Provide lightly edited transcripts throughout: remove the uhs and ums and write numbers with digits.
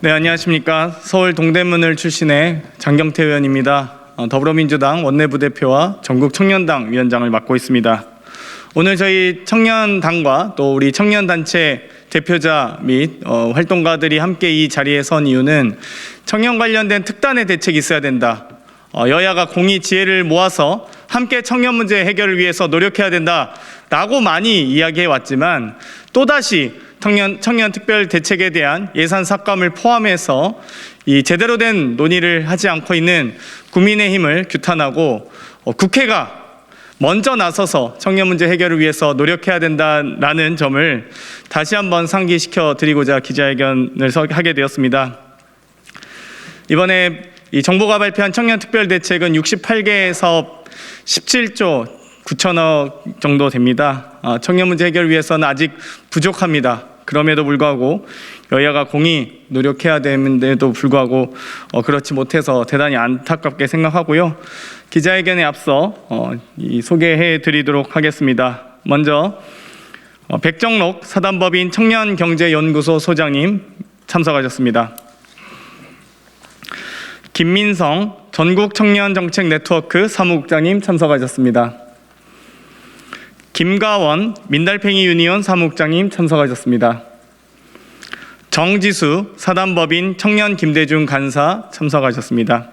네, 안녕하십니까. 서울 동대문을 출신의 장경태 의원입니다. 더불어민주당 원내부대표와 전국청년당 위원장을 맡고 있습니다. 오늘 저희 청년당과 또 우리 청년단체 대표자 및 활동가들이 함께 이 자리에 선 이유는 청년 관련된 특단의 대책이 있어야 된다. 여야가 공히 지혜를 모아서 함께 청년 문제 해결을 위해서 노력해야 된다라고 많이 이야기해 왔지만 또다시 청년 특별 대책에 대한 예산 삭감을 포함해서 이 제대로 된 논의를 하지 않고 있는 국민의힘을 규탄하고 국회가 먼저 나서서 청년 문제 해결을 위해서 노력해야 된다라는 점을 다시 한번 상기시켜 드리고자 기자회견을 하게 되었습니다. 이번에 이 정부가 발표한 청년 특별 대책은 68개 사업 17조 9천억 정도 됩니다. 청년 문제 해결을 위해서는 아직 부족합니다. 그럼에도 불구하고 여야가 공히 노력해야 되는데도 불구하고 그렇지 못해서 대단히 안타깝게 생각하고요. 기자회견에 앞서 소개해 드리도록 하겠습니다. 먼저 백정록 사단법인 청년경제연구소 소장님 참석하셨습니다. 김민성 전국청년정책네트워크 사무국장님 참석하셨습니다. 김가원 민달팽이 유니온 사무국장님 참석하셨습니다. 정지수 사단법인 청년 김대중 간사 참석하셨습니다.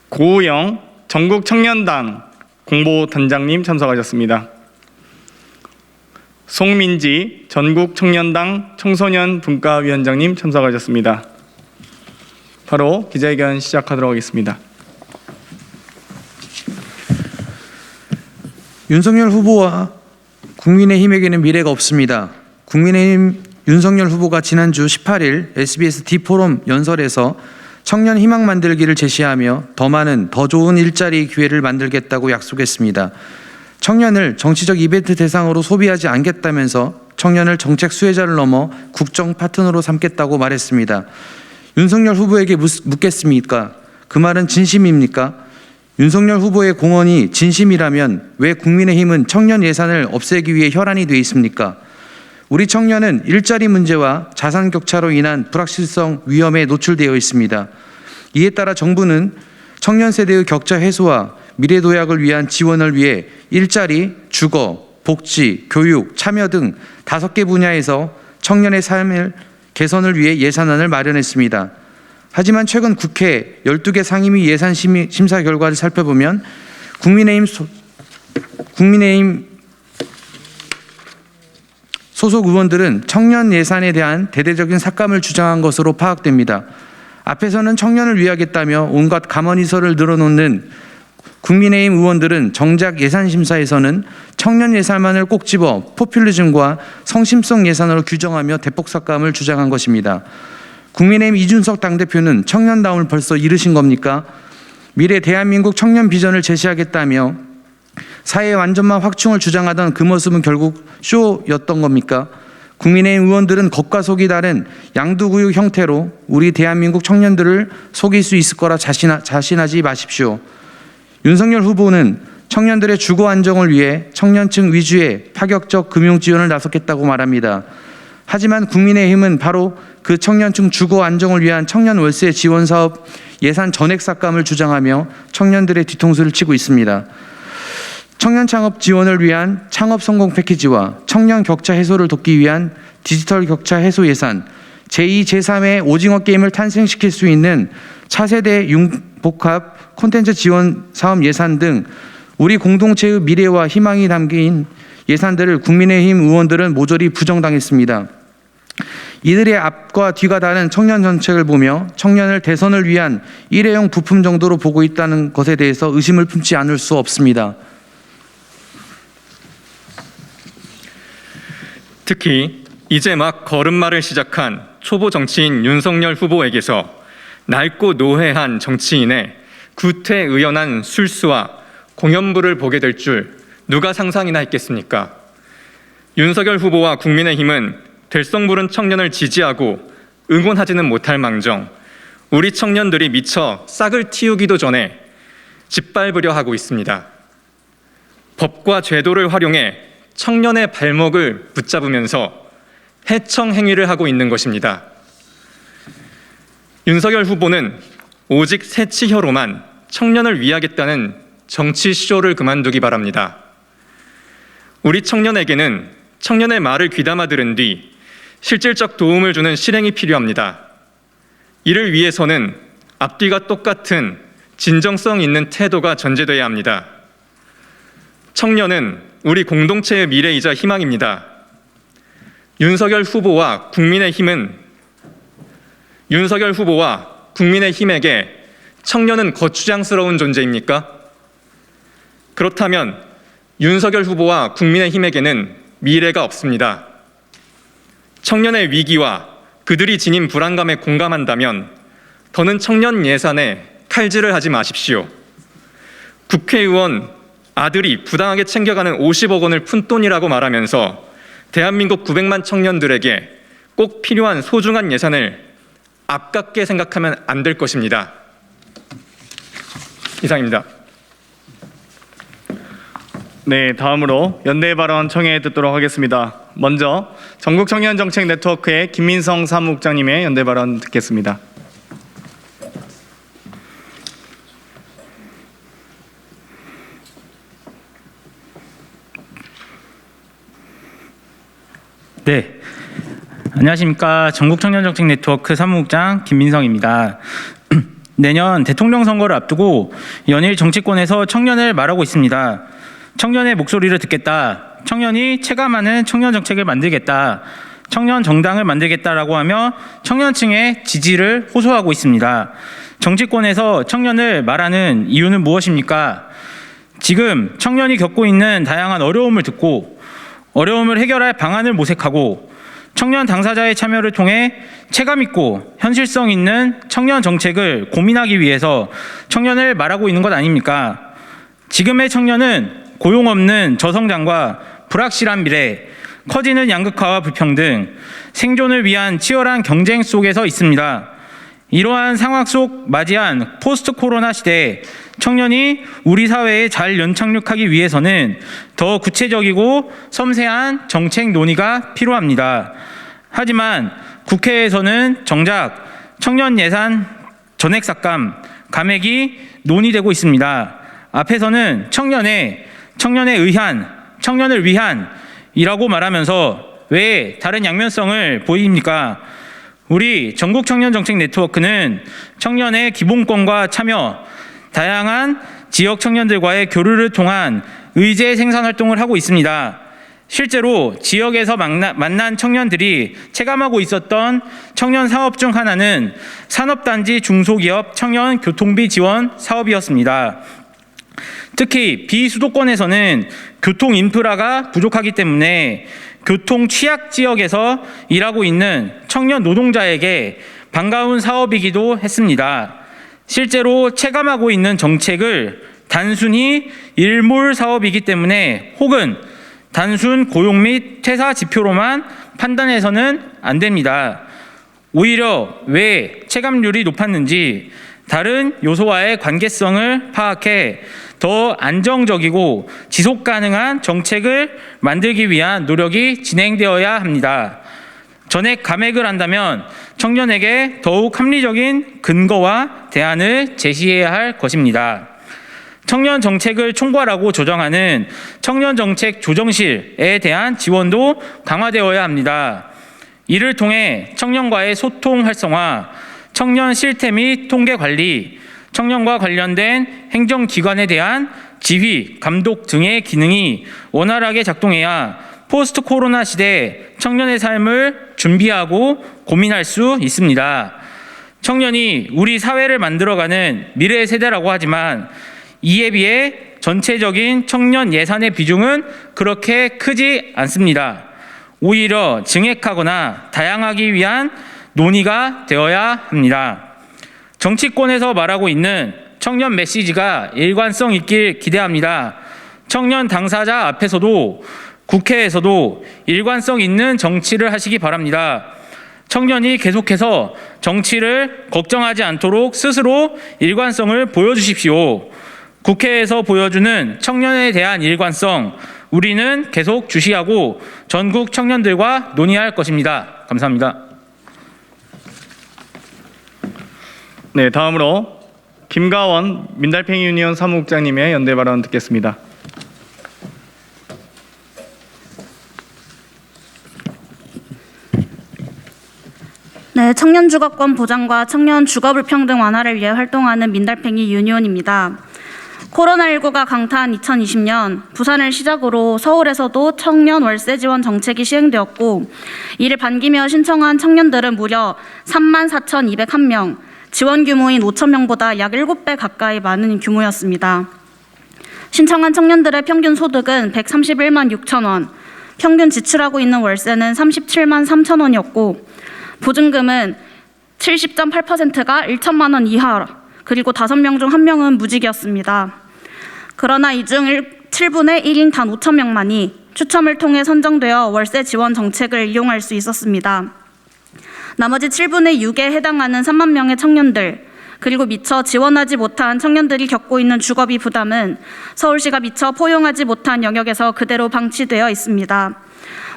고우영 전국청년당 공보단장님 참석하셨습니다. 송민지 전국청년당 청소년분과위원장님 참석하셨습니다. 바로 기자회견 시작하도록 하겠습니다. 윤석열 후보와 국민의힘에게는 미래가 없습니다. 국민의힘 윤석열 후보가 지난주 18일 SBS D포럼 연설에서 청년 희망 만들기를 제시하며 더 많은 더 좋은 일자리 기회를 만들겠다고 약속했습니다. 청년을 정치적 이벤트 대상으로 소비하지 않겠다면서 청년을 정책 수혜자를 넘어 국정 파트너로 삼겠다고 말했습니다. 윤석열 후보에게 묻겠습니까? 그 말은 진심입니까? 윤석열 후보의 공언이 진심이라면 왜 국민의힘은 청년 예산을 없애기 위해 혈안이 되어 있습니까? 우리 청년은 일자리 문제와 자산 격차로 인한 불확실성 위험에 노출되어 있습니다. 이에 따라 정부는 청년 세대의 격차 해소와 미래 도약을 위한 지원을 위해 일자리, 주거, 복지, 교육, 참여 등 5개 분야에서 청년의 삶을 개선을 위해 예산안을 마련했습니다. 하지만 최근 국회 12개 상임위 예산 심사 결과를 살펴보면 국민의힘 소속 의원들은 청년 예산에 대한 대대적인 삭감을 주장한 것으로 파악됩니다. 앞에서는 청년을 위하겠다며 온갖 감언이설을 늘어놓는 국민의힘 의원들은 정작 예산심사에서는 청년 예산만을 꼭 집어 포퓰리즘과 성심성 예산으로 규정하며 대폭 삭감을 주장한 것입니다. 국민의힘 이준석 당대표는 청년다움을 벌써 이르신 겁니까? 미래 대한민국 청년 비전을 제시하겠다며 사회 완전만 확충을 주장하던 그 모습은 결국 쇼였던 겁니까? 국민의힘 의원들은 겉과 속이 다른 양두구육 형태로 우리 대한민국 청년들을 속일 수 있을 거라 자신하지 마십시오. 윤석열 후보는 청년들의 주거 안정을 위해 청년층 위주의 파격적 금융 지원을 나섰겠다고 말합니다. 하지만 국민의힘은 바로 그 청년층 주거 안정을 위한 청년 월세 지원 사업 예산 전액 삭감을 주장하며 청년들의 뒤통수를 치고 있습니다. 청년 창업 지원을 위한 창업 성공 패키지와 청년 격차 해소를 돕기 위한 디지털 격차 해소 예산, 제2, 제3의 오징어 게임을 탄생시킬 수 있는 차세대 융복합 콘텐츠 지원 사업 예산 등 우리 공동체의 미래와 희망이 담긴 예산들을 국민의힘 의원들은 모조리 부정당했습니다. 이들의 앞과 뒤가 다른 청년 정책을 보며 청년을 대선을 위한 일회용 부품 정도로 보고 있다는 것에 대해서 의심을 품지 않을 수 없습니다. 특히 이제 막 걸음마를 시작한 초보 정치인 윤석열 후보에게서 낡고 노회한 정치인의 구태의연한 술수와 공연부를 보게 될 줄 누가 상상이나 했겠습니까? 윤석열 후보와 국민의힘은 될성부른 청년을 지지하고 응원하지는 못할 망정 우리 청년들이 미처 싹을 틔우기도 전에 짓밟으려 하고 있습니다. 법과 제도를 활용해 청년의 발목을 붙잡으면서 해청 행위를 하고 있는 것입니다. 윤석열 후보는 오직 새치혀로만 청년을 위하겠다는 정치 쇼를 그만두기 바랍니다. 우리 청년에게는 청년의 말을 귀담아 들은 뒤 실질적 도움을 주는 실행이 필요합니다. 이를 위해서는 앞뒤가 똑같은 진정성 있는 태도가 전제되어야 합니다. 청년은 우리 공동체의 미래이자 희망입니다. 윤석열 후보와 국민의힘에게 청년은 거추장스러운 존재입니까? 그렇다면 윤석열 후보와 국민의힘에게는 미래가 없습니다. 청년의 위기와 그들이 지닌 불안감에 공감한다면 더는 청년 예산에 칼질을 하지 마십시오. 국회의원 아들이 부당하게 챙겨가는 50억 원을 푼돈이라고 말하면서 대한민국 900만 청년들에게 꼭 필요한 소중한 예산을 아깝게 생각하면 안 될 것입니다. 이상입니다. 네, 다음으로 연대 발언 청해 듣도록 하겠습니다. 먼저 전국청년정책네트워크의 김민성 사무국장님의 연대 발언 듣겠습니다. 네, 안녕하십니까. 전국청년정책네트워크 사무국장 김민성입니다. 내년 대통령 선거를 앞두고 연일 정치권에서 청년을 말하고 있습니다. 청년의 목소리를 듣겠다, 청년이 체감하는 청년 정책을 만들겠다, 청년 정당을 만들겠다라고 하며 청년층의 지지를 호소하고 있습니다. 정치권에서 청년을 말하는 이유는 무엇입니까? 지금 청년이 겪고 있는 다양한 어려움을 듣고 어려움을 해결할 방안을 모색하고 청년 당사자의 참여를 통해 체감 있고 현실성 있는 청년 정책을 고민하기 위해서 청년을 말하고 있는 것 아닙니까? 지금의 청년은 고용 없는 저성장과 불확실한 미래, 커지는 양극화와 불평등, 생존을 위한 치열한 경쟁 속에서 있습니다. 이러한 상황 속 맞이한 포스트 코로나 시대에 청년이 우리 사회에 잘 연착륙하기 위해서는 더 구체적이고 섬세한 정책 논의가 필요합니다. 하지만 국회에서는 정작 청년 예산 전액 삭감, 감액이 논의되고 있습니다. 앞에서는 청년을 위한 이라고 말하면서 왜 다른 양면성을 보입니까? 우리 전국청년정책네트워크는 청년의 기본권과 참여, 다양한 지역 청년들과의 교류를 통한 의제 생산 활동을 하고 있습니다. 실제로 지역에서 만난 청년들이 체감하고 있었던 청년 사업 중 하나는 산업단지 중소기업 청년 교통비 지원 사업이었습니다. 특히 비수도권에서는 교통 인프라가 부족하기 때문에 교통 취약 지역에서 일하고 있는 청년 노동자에게 반가운 사업이기도 했습니다. 실제로 체감하고 있는 정책을 단순히 일몰 사업이기 때문에 혹은 단순 고용 및 퇴사 지표로만 판단해서는 안 됩니다. 오히려 왜 체감률이 높았는지 다른 요소와의 관계성을 파악해 더 안정적이고 지속 가능한 정책을 만들기 위한 노력이 진행되어야 합니다. 전액 감액을 한다면 청년에게 더욱 합리적인 근거와 대안을 제시해야 할 것입니다. 청년 정책을 총괄하고 조정하는 청년정책 조정실에 대한 지원도 강화되어야 합니다. 이를 통해 청년과의 소통 활성화, 청년 실태 및 통계 관리, 청년과 관련된 행정기관에 대한 지휘, 감독 등의 기능이 원활하게 작동해야 포스트 코로나 시대 청년의 삶을 준비하고 고민할 수 있습니다. 청년이 우리 사회를 만들어가는 미래 세대라고 하지만 이에 비해 전체적인 청년 예산의 비중은 그렇게 크지 않습니다. 오히려 증액하거나 다양하기 위한 논의가 되어야 합니다. 정치권에서 말하고 있는 청년 메시지가 일관성 있길 기대합니다. 청년 당사자 앞에서도 국회에서도 일관성 있는 정치를 하시기 바랍니다. 청년이 계속해서 정치를 걱정하지 않도록 스스로 일관성을 보여주십시오. 국회에서 보여주는 청년에 대한 일관성, 우리는 계속 주시하고 전국 청년들과 논의할 것입니다. 감사합니다. 네, 다음으로 김가원 민달팽이 유니온 사무국장님의 연대 발언 듣겠습니다. 네, 청년 주거권 보장과 청년 주거 불평등 완화를 위해 활동하는 민달팽이 유니온입니다. 코로나19가 강타한 2020년 부산을 시작으로 서울에서도 청년 월세 지원 정책이 시행되었고 이를 반기며 신청한 청년들은 무려 34,201명, 지원 규모인 5,000명보다 약 7배 가까이 많은 규모였습니다. 신청한 청년들의 평균 소득은 131만 6천 원, 평균 지출하고 있는 월세는 37만 3천 원이었고 보증금은 70.8%가 1천만 원 이하, 그리고 5명 중 1명은 무직이었습니다. 그러나 이 중 7분의 1인 단 5천 명만이 추첨을 통해 선정되어 월세 지원 정책을 이용할 수 있었습니다. 나머지 7분의 6에 해당하는 3만 명의 청년들, 그리고 미처 지원하지 못한 청년들이 겪고 있는 주거비 부담은 서울시가 미처 포용하지 못한 영역에서 그대로 방치되어 있습니다.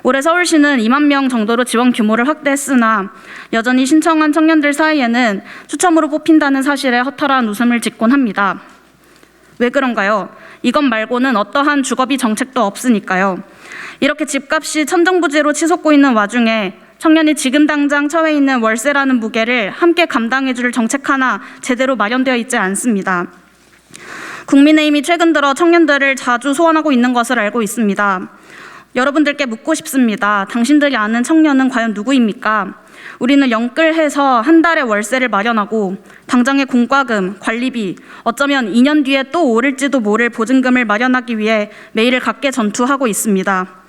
올해 서울시는 2만 명 정도로 지원 규모를 확대했으나 여전히 신청한 청년들 사이에는 추첨으로 뽑힌다는 사실에 허탈한 웃음을 짓곤 합니다. 왜 그런가요? 이것 말고는 어떠한 주거비 정책도 없으니까요. 이렇게 집값이 천정부지로 치솟고 있는 와중에 청년이 지금 당장 처해 있는 월세라는 무게를 함께 감당해 줄 정책 하나 제대로 마련되어 있지 않습니다. 국민의힘이 최근 들어 청년들을 자주 소환하고 있는 것을 알고 있습니다. 여러분들께 묻고 싶습니다. 당신들이 아는 청년은 과연 누구입니까? 우리는 영끌해서 한 달에 월세를 마련하고 당장의 공과금, 관리비, 어쩌면 2년 뒤에 또 오를지도 모를 보증금을 마련하기 위해 매일을 각계 전투하고 있습니다.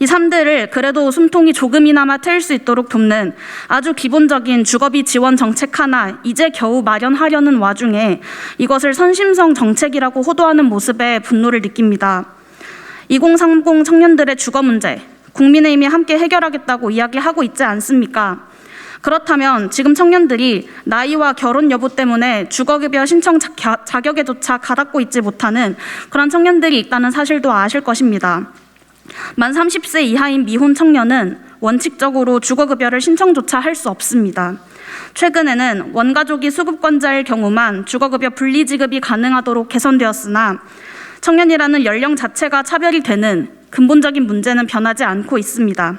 이 삶들을 그래도 숨통이 조금이나마 트일 수 있도록 돕는 아주 기본적인 주거비 지원 정책 하나 이제 겨우 마련하려는 와중에 이것을 선심성 정책이라고 호도하는 모습에 분노를 느낍니다. 2030 청년들의 주거 문제, 국민의힘이 함께 해결하겠다고 이야기하고 있지 않습니까? 그렇다면 지금 청년들이 나이와 결혼 여부 때문에 주거급여 신청 자격에조차 가닿고 있지 못하는 그런 청년들이 있다는 사실도 아실 것입니다. 만 30세 이하인 미혼 청년은 원칙적으로 주거급여를 신청조차 할 수 없습니다. 최근에는 원가족이 수급권자일 경우만 주거급여 분리지급이 가능하도록 개선되었으나 청년이라는 연령 자체가 차별이 되는 근본적인 문제는 변하지 않고 있습니다.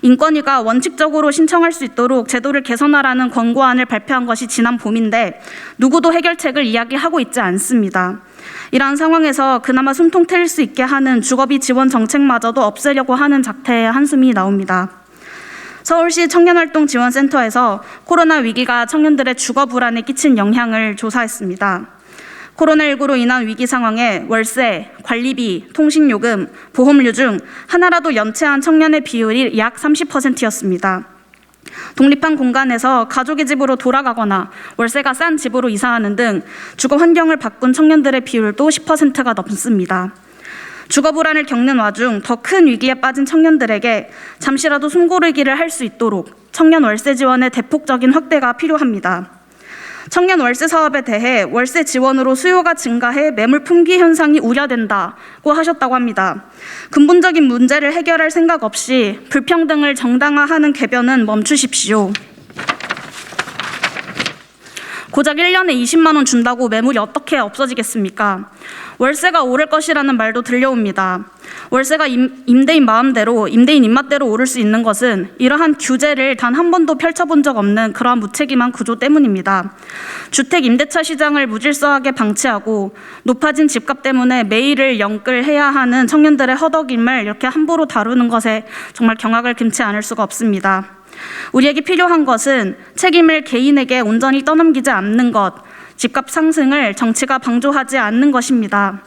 인권위가 원칙적으로 신청할 수 있도록 제도를 개선하라는 권고안을 발표한 것이 지난 봄인데 누구도 해결책을 이야기하고 있지 않습니다. 이러한 상황에서 그나마 숨통 트일 수 있게 하는 주거비 지원 정책마저도 없애려고 하는 작태에 한숨이 나옵니다. 서울시 청년활동지원센터에서 코로나 위기가 청년들의 주거 불안에 끼친 영향을 조사했습니다. 코로나19로 인한 위기 상황에 월세, 관리비, 통신요금, 보험료 중 하나라도 연체한 청년의 비율이 약 30%였습니다. 독립한 공간에서 가족의 집으로 돌아가거나 월세가 싼 집으로 이사하는 등 주거 환경을 바꾼 청년들의 비율도 10%가 넘습니다. 주거 불안을 겪는 와중 더 큰 위기에 빠진 청년들에게 잠시라도 숨고르기를 할 수 있도록 청년 월세 지원의 대폭적인 확대가 필요합니다. 청년 월세 사업에 대해 월세 지원으로 수요가 증가해 매물 품귀 현상이 우려된다고 하셨다고 합니다. 근본적인 문제를 해결할 생각 없이 불평등을 정당화하는 궤변은 멈추십시오. 고작 1년에 20만 원 준다고 매물이 어떻게 없어지겠습니까? 월세가 오를 것이라는 말도 들려옵니다. 월세가 임대인 마음대로, 임대인 입맛대로 오를 수 있는 것은 이러한 규제를 단 한 번도 펼쳐본 적 없는 그러한 무책임한 구조 때문입니다. 주택 임대차 시장을 무질서하게 방치하고 높아진 집값 때문에 매일을 영끌해야 하는 청년들의 허덕임을 이렇게 함부로 다루는 것에 정말 경악을 금치 않을 수가 없습니다. 우리에게 필요한 것은 책임을 개인에게 온전히 떠넘기지 않는 것, 집값 상승을 정치가 방조하지 않는 것입니다.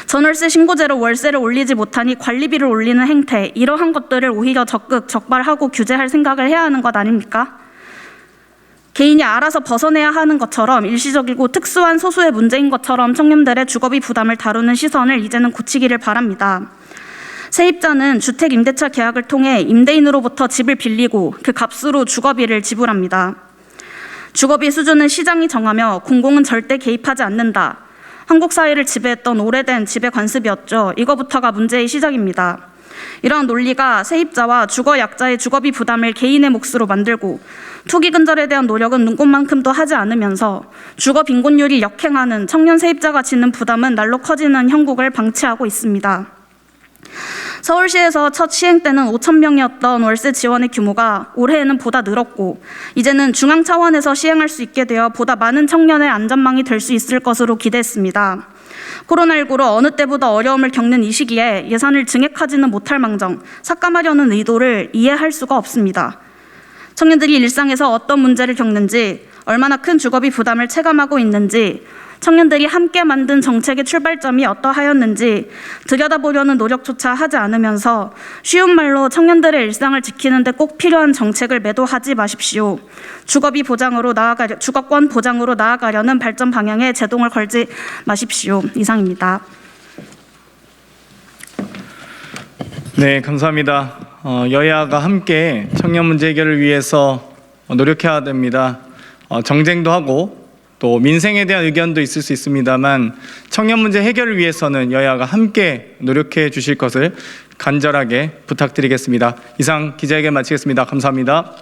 전월세 신고제로 월세를 올리지 못하니 관리비를 올리는 행태, 이러한 것들을 오히려 적극 적발하고 규제할 생각을 해야 하는 것 아닙니까? 개인이 알아서 벗어내야 하는 것처럼 일시적이고 특수한 소수의 문제인 것처럼 청년들의 주거비 부담을 다루는 시선을 이제는 고치기를 바랍니다. 세입자는 주택 임대차 계약을 통해 임대인으로부터 집을 빌리고 그 값으로 주거비를 지불합니다. 주거비 수준은 시장이 정하며 공공은 절대 개입하지 않는다. 한국 사회를 지배했던 오래된 지배 관습이었죠. 이거부터가 문제의 시작입니다. 이러한 논리가 세입자와 주거 약자의 주거비 부담을 개인의 몫으로 만들고 투기 근절에 대한 노력은 눈꽃만큼도 하지 않으면서 주거 빈곤율이 역행하는 청년 세입자가 지는 부담은 날로 커지는 형국을 방치하고 있습니다. 서울시에서 첫 시행 때는 5,000명이었던 월세 지원의 규모가 올해에는 보다 늘었고 이제는 중앙 차원에서 시행할 수 있게 되어 보다 많은 청년의 안전망이 될 수 있을 것으로 기대했습니다. 코로나19로 어느 때보다 어려움을 겪는 이 시기에 예산을 증액하지는 못할 망정 삭감하려는 의도를 이해할 수가 없습니다. 청년들이 일상에서 어떤 문제를 겪는지, 얼마나 큰 주거비 부담을 체감하고 있는지, 청년들이 함께 만든 정책의 출발점이 어떠하였는지 들여다보려는 노력조차 하지 않으면서 쉬운 말로 청년들의 일상을 지키는 데 꼭 필요한 정책을 매도하지 마십시오. 주거권 보장으로 나아가려는 발전 방향에 제동을 걸지 마십시오. 이상입니다. 네, 감사합니다. 여야가 함께 청년 문제 해결을 위해서 노력해야 됩니다. 정쟁도 하고 또 민생에 대한 의견도 있을 수 있습니다만 청년 문제 해결을 위해서는 여야가 함께 노력해 주실 것을 간절하게 부탁드리겠습니다. 이상 기자회견 마치겠습니다. 감사합니다.